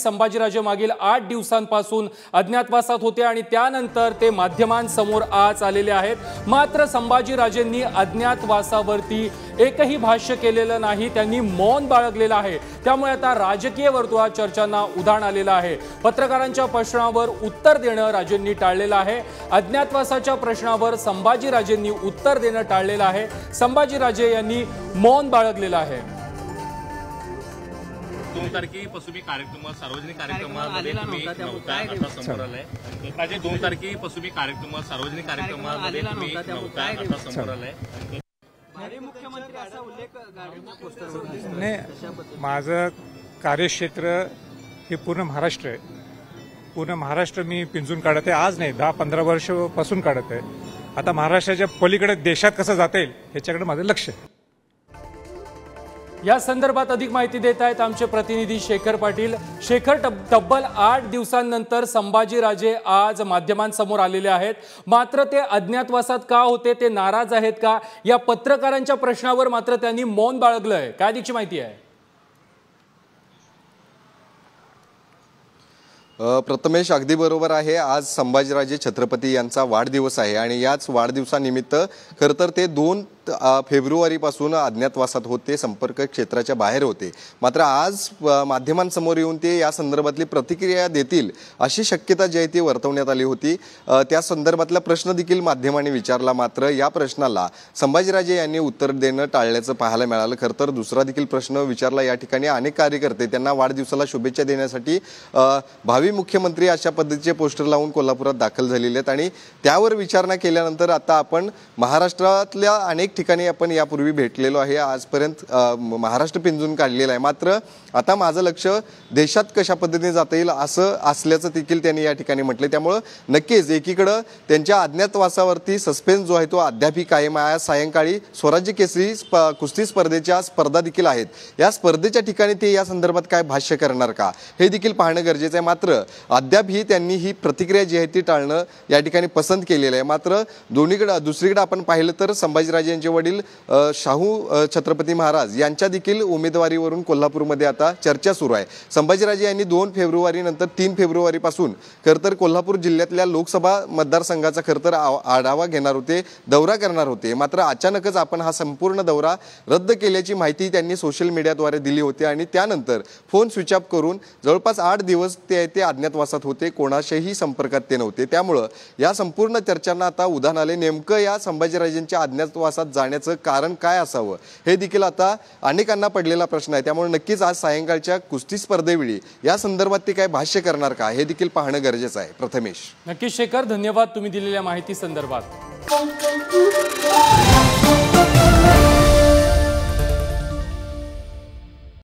संभाजीराजे मागील 8 दिवसांपासून अज्ञातवासात होते आणि त्यानंतर ते माध्यमांसमोर आज आलेले आहेत। मात्र संभाजीराजेंनी अज्ञातवासावरती एकही भाष्य केलेलं नाही, त्यांनी मौन बाळगलेलं आहे। त्यामुळे आता राजकीय वर्तुळात चर्चांना उधाण आलेलं आहे। पत्रकारांच्या प्रश्नावर उत्तर देणं राजेंनी टाळलेलं आहे। अज्ञातवासाच्या प्रश्नावर संभाजीराजेंनी उत्तर देणं टाळलेलं आहे। संभाजीराजे यांनी मौन बाळगलेलं आहे। 2 तारखेपासून कार्यक्रम सार्वजनिक कार्यक्रमामध्ये तुम्ही नव्हता, आता समोर आलाय। ताजे 2 तारखेपासून कार्यक्रम सार्वजनिक कार्यक्रमामध्ये तुम्ही नव्हता, आता समोर आलाय। मुख्यमंत्री असा उल्लेख पोस्टरवर नाही, माझं कार्यक्षेत्र हे पूर्ण महाराष्ट्र आहे। पूर्ण महाराष्ट्र मी पिंजून काढत आहे, आज नाही 10-15 वर्षापासून काढत आहे। आता महाराष्ट्राच्या पलीकडे देशात कसं जाता येईल ह्याच्याकडे माझं लक्ष आहे। या संदर्भात अधिक माहिती देत आहेत आमचे प्रतिनिधी शेखर पाटील। शेखर, तब्बल 8 दिवसांनंतर संभाजीराजे आज माध्यमांसमोर आलेले आहेत। मात्र ते अज्ञातवासात का होते, ते नाराज आहेत का, या पत्रकारांच्या प्रश्नावर मात्र त्यांनी मौन बाळगलंय, काय त्याची माहिती आहे? प्रथमेश, अगदी बरोबर आहे। आज संभाजीराजे छत्रपती यांचा वाढदिवस आहे आणि याच वाढदिवसानिमित्त खरं तर ते 2 फेब्रुवारीपासून अज्ञातवासात होते, संपर्क क्षेत्राच्या बाहेर होते। मात्र आज माध्यमांसमोर येऊन ते या संदर्भातली प्रतिक्रिया देतील अशी शक्यता जी आहे ती वर्तवण्यात आली होती। त्या संदर्भातला प्रश्न देखील माध्यमांनी विचारला, मात्र या प्रश्नाला संभाजीराजे यांनी उत्तर देणं टाळल्याचं पाहायला मिळालं। खरं तर दुसरा देखील प्रश्न विचारला या ठिकाणी। अनेक कार्यकर्ते त्यांना वाढदिवसाला शुभेच्छा देण्यासाठी भावी मुख्यमंत्री अशा पद्धतीचे पोस्टर लावून कोल्हापुरात दाखल झालेले आहेत आणि त्यावर विचारणा केल्यानंतर आता आपण महाराष्ट्रातल्या अनेक ठिकाणी आपण यापूर्वी भेटलेलो आहे, आजपर्यंत महाराष्ट्र पिंजून काढलेला आहे। मात्र आता माझं लक्ष देशात कशा पद्धतीने जाता येईल असं असल्याचं देखील त्यांनी या ठिकाणी म्हटले। त्यामुळे नक्कीच एकीकडे त्यांच्या अज्ञातवासावरती सस्पेन्स जो आहे तो अद्यापही कायम आहे। सायंकाळी स्वराज्य केसरी कुस्ती स्पर्धेच्या स्पर्धा देखील आहेत, या स्पर्धेच्या ठिकाणी ते या संदर्भात काय भाष्य करणार का हे देखील पाहणं गरजेचं आहे। मात्र अद्यापही त्यांनी ही प्रतिक्रिया जी आहे ती टाळणं या ठिकाणी पसंत केलेलं आहे। मात्र दुसरीकडे आपण पाहिलं तर संभाजीराजे यांचे वडील शाहू छत्रपती महाराज यांच्या देखील उमेदवारीवरून कोल्हापूरमध्ये आता चर्चा सुरू आहे। संभाजीराजे यांनी 2 फेब्रुवारी नंतर 3 फेब्रुवारी पासून खरं तर कोल्हापूर जिल्ह्यातल्या लोकसभा मतदारसंघाचा खरं तर आढावा घेणार होते, दौरा करणार होते। मात्र अचानकच आपण हा संपूर्ण दौरा रद्द केल्याची माहिती त्यांनी सोशल मीडियाद्वारे दिली होती आणि त्यानंतर फोन स्विच ऑफ करून जवळपास 8 दिवस ते अज्ञातवासात होते, कोणाच्याही संपर्कात ते नव्हते। त्यामुळं या संपूर्ण चर्चांना आता उधाण आले। नेमकं या संभाजीराजेंच्या अज्ञातवासात जाण्याचं कारण काय असावं हे देखील आता अनेकांना पडलेला प्रश्न आहे। त्यामुळे नक्कीच आज सायंकाळच्या कुस्ती स्पर्धेवेळी या संदर्भात ते काय भाष्य करणार का हे देखील पाहणं गरजेचं आहे। प्रथमेश, नक्कीच शेखर, धन्यवाद तुम्ही दिलेल्या माहिती संदर्भात।